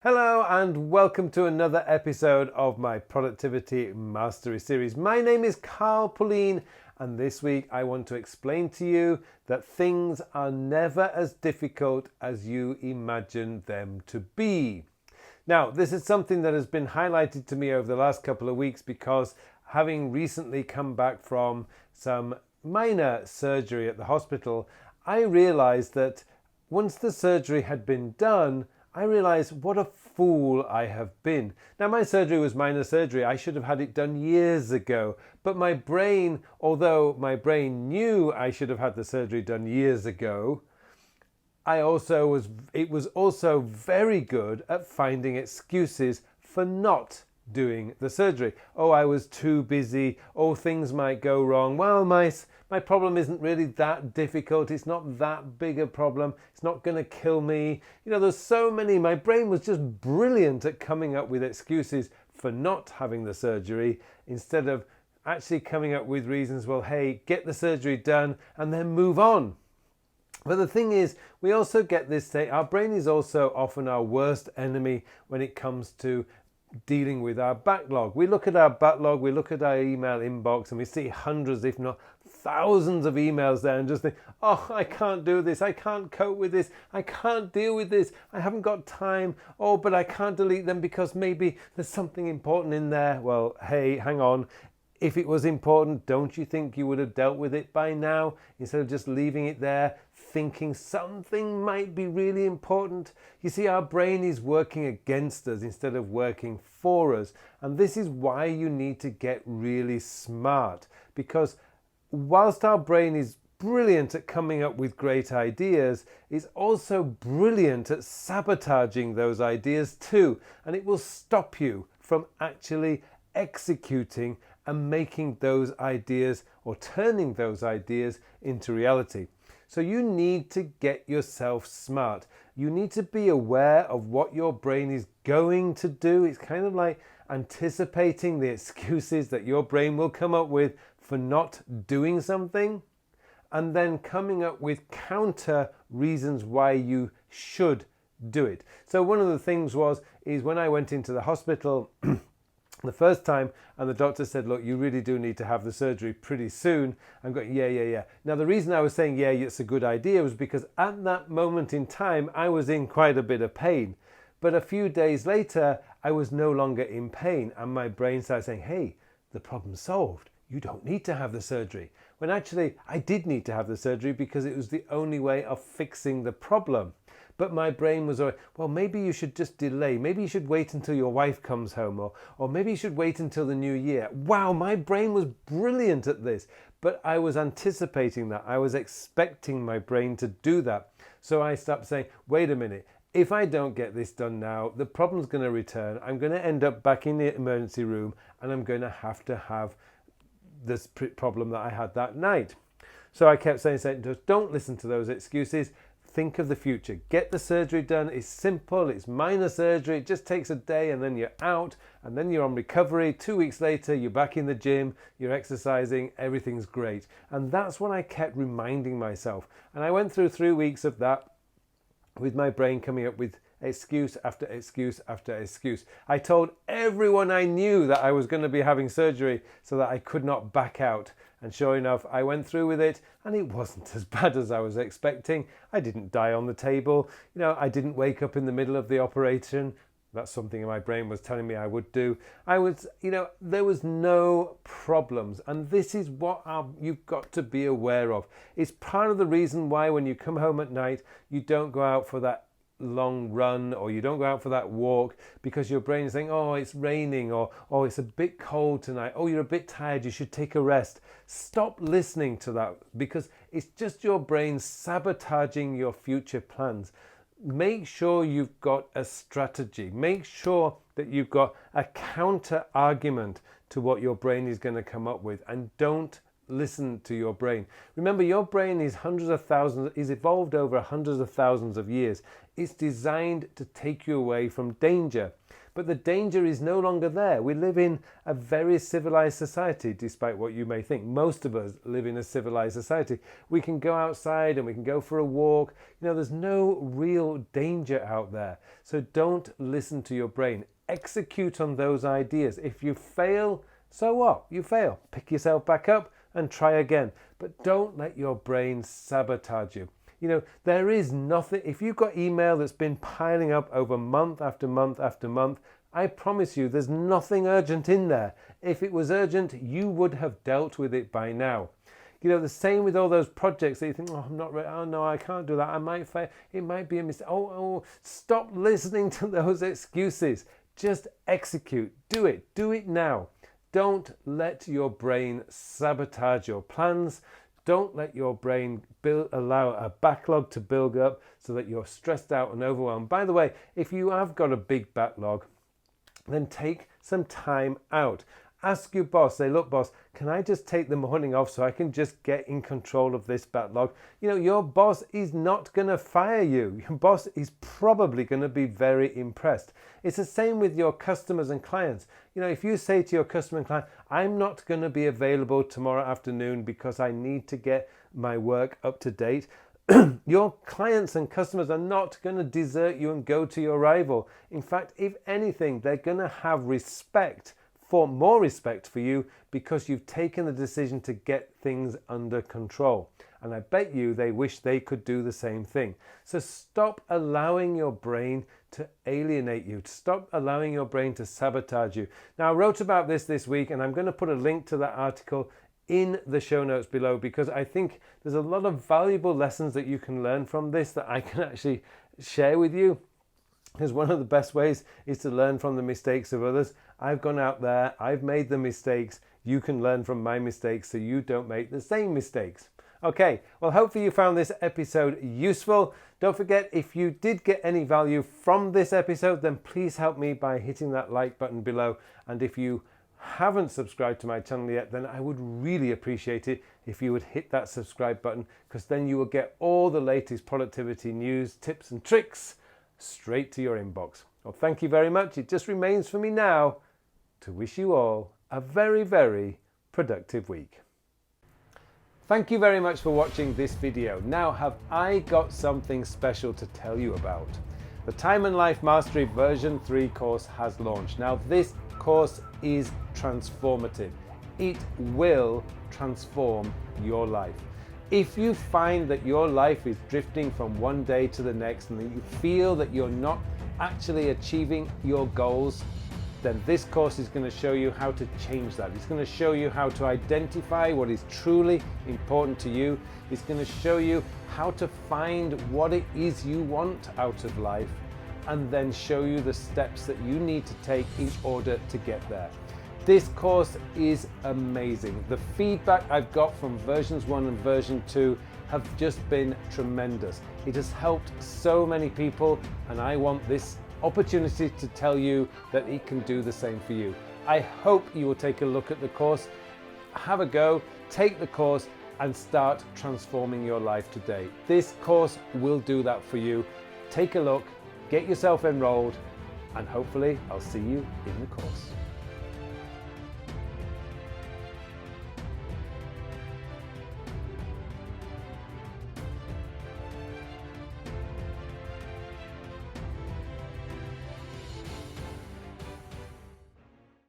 Hello and welcome to another episode of my Productivity Mastery series. My name is Pullein and this week I want to explain to you that things are never as difficult as you imagine them to be. Now, this is something that has been highlighted to me over the last couple of weeks because having recently come back from some minor surgery at the hospital, I realized that once the surgery had been done, I realised what a fool I have been. Now, my surgery was minor surgery. I should have had it done years ago. But my brain, although my brain knew I should have had the surgery done years ago, it was also very good at finding excuses for not doing the surgery. Oh, I was too busy. Oh, things might go wrong. Well, my problem isn't really that difficult. It's not that big a problem. It's not going to kill me. You know, there's so many. My brain was just brilliant at coming up with excuses for not having the surgery instead of actually coming up with reasons. Well, hey, get the surgery done and then move on. But the thing is, we also get this state. Our brain is also often our worst enemy when it comes to dealing with our backlog. We look at our backlog, we look at our email inbox and we see hundreds, if not thousands of emails there and just think, oh, I can't do this, I can't cope with this, I can't deal with this, I haven't got time, oh, but I can't delete them because maybe there's something important in there. Well, hey, hang on. If it was important, don't you think you would have dealt with it by now instead of just leaving it there thinking something might be really important? You see, our brain is working against us instead of working for us. And this is why you need to get really smart, because whilst our brain is brilliant at coming up with great ideas, it's also brilliant at sabotaging those ideas too. And it will stop you from actually executing and making those ideas or turning those ideas into reality. So you need to get yourself smart. You need to be aware of what your brain is going to do. It's kind of like anticipating the excuses that your brain will come up with for not doing something, and then coming up with counter reasons why you should do it. So one of the things is when I went into the hospital the first time, and the doctor said, look, you really do need to have the surgery pretty soon. I'm going, yeah. Now, the reason I was saying, yeah, it's a good idea was because at that moment in time, I was in quite a bit of pain. But a few days later, I was no longer in pain. And my brain started saying, hey, the problem's solved. You don't need to have the surgery. When actually, I did need to have the surgery because it was the only way of fixing the problem. But my brain was, well, maybe you should just delay. Maybe you should wait until your wife comes home, or maybe you should wait until the new year. Wow, my brain was brilliant at this, but I was anticipating that. I was expecting my brain to do that. So I stopped saying, wait a minute, if I don't get this done now, the problem's going to return. I'm going to end up back in the emergency room and I'm going to have this problem that I had that night. So I kept saying, just don't listen to those excuses. Think of the future. Get the surgery done. It's simple. It's minor surgery. It just takes a day and then you're out and then you're on recovery. 2 weeks later, you're back in the gym, you're exercising, everything's great. And that's what I kept reminding myself. And I went through 3 weeks of that with my brain coming up with excuse after excuse after excuse. I told everyone I knew that I was going to be having surgery so that I could not back out. And sure enough, I went through with it and it wasn't as bad as I was expecting. I didn't die on the table. You know, I didn't wake up in the middle of the operation. That's something my brain was telling me I would do. There was no problems. And this is what you've got to be aware of. It's part of the reason why when you come home at night, you don't go out for that long run or you don't go out for that walk because your brain is saying, oh, it's raining, or oh, it's a bit cold tonight, oh, you're a bit tired, you should take a rest. Stop listening to that because it's just your brain sabotaging your future plans. Make sure you've got a strategy. Make sure that you've got a counter argument to what your brain is going to come up with, and don't listen to your brain. Remember, your brain is evolved over hundreds of thousands of years. It's designed to take you away from danger. But the danger is no longer there. We live in a very civilized society, despite what you may think. Most of us live in a civilized society. We can go outside and we can go for a walk. There's no real danger out there. So don't listen to your brain. Execute on those ideas. If you fail, so what? You fail. Pick yourself back up and try again. But don't let your brain sabotage you. There is nothing. If you've got email that's been piling up over month after month after month, I promise you there's nothing urgent in there. If it was urgent, you would have dealt with it by now. The same with all those projects that you think, oh, I'm not ready. Oh, no, I can't do that. I might fail. It might be a mistake. Oh, stop listening to those excuses. Just execute. Do it. Do it now. Don't let your brain sabotage your plans. Don't let your brain allow a backlog to build up so that you're stressed out and overwhelmed. By the way, if you have got a big backlog, then take some time out. Ask your boss, say, look, boss, can I just take the morning off so I can just get in control of this backlog? Your boss is not going to fire you. Your boss is probably going to be very impressed. It's the same with your customers and clients. If you say to your customer and client, I'm not going to be available tomorrow afternoon because I need to get my work up to date, your clients and customers are not going to desert you and go to your rival. In fact, if anything, they're going to have more respect for you because you've taken the decision to get things under control. And I bet you they wish they could do the same thing. So stop allowing your brain to alienate you. Stop allowing your brain to sabotage you. Now, I wrote about this week, and I'm going to put a link to that article in the show notes below because I think there's a lot of valuable lessons that you can learn from this that I can actually share with you. Because one of the best ways is to learn from the mistakes of others. I've gone out there, I've made the mistakes. You can learn from my mistakes so you don't make the same mistakes. Okay, well, hopefully you found this episode useful. Don't forget, if you did get any value from this episode, then please help me by hitting that like button below. And if you haven't subscribed to my channel yet, then I would really appreciate it if you would hit that subscribe button, because then you will get all the latest productivity news, tips and tricks straight to your inbox. Well, thank you very much. It just remains for me now to wish you all a very, very productive week. Thank you very much for watching this video. Now, have I got something special to tell you about? The Time and Life Mastery version 3 course has launched. Now, this course is transformative. It will transform your life. If you find that your life is drifting from one day to the next and that you feel that you're not actually achieving your goals, then this course is going to show you how to change that. It's going to show you how to identify what is truly important to you. It's going to show you how to find what it is you want out of life, and then show you the steps that you need to take in order to get there. This course is amazing. The feedback I've got from versions 1 and version 2 have just been tremendous. It has helped so many people, and I want this opportunity to tell you that it can do the same for you. I hope you will take a look at the course, have a go, take the course, and start transforming your life today. This course will do that for you. Take a look, get yourself enrolled, and hopefully I'll see you in the course.